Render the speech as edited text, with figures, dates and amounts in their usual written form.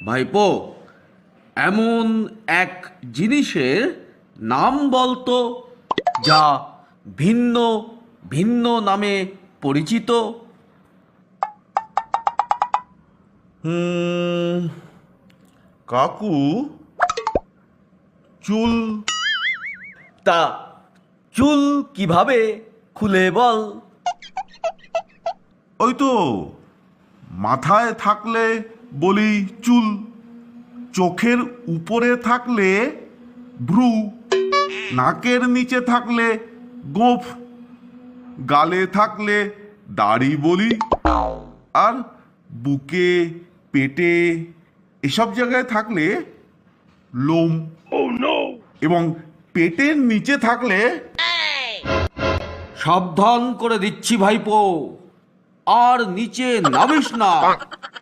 ভাইপো, এমন এক জিনিসের নাম বলতো যা ভিন্ন ভিন্ন নামে পরিচিত। হুম, কাকু, চুল। তা চুল কিভাবে খুলে বল? ওই তো, মাথায় থাকলে বলি চুল, চোখের উপরে থাকলে ভ্রু, নাকের নিচে থাকলে গোঁফ, গালে থাকলে দাড়ি বলি, আর বুকে, পেটে এসব জায়গায় থাকলে লোম, এবং পেটের নিচে থাকলে সাবধান করে দিচ্ছি ভাইপো, আর নিচে নামিস না।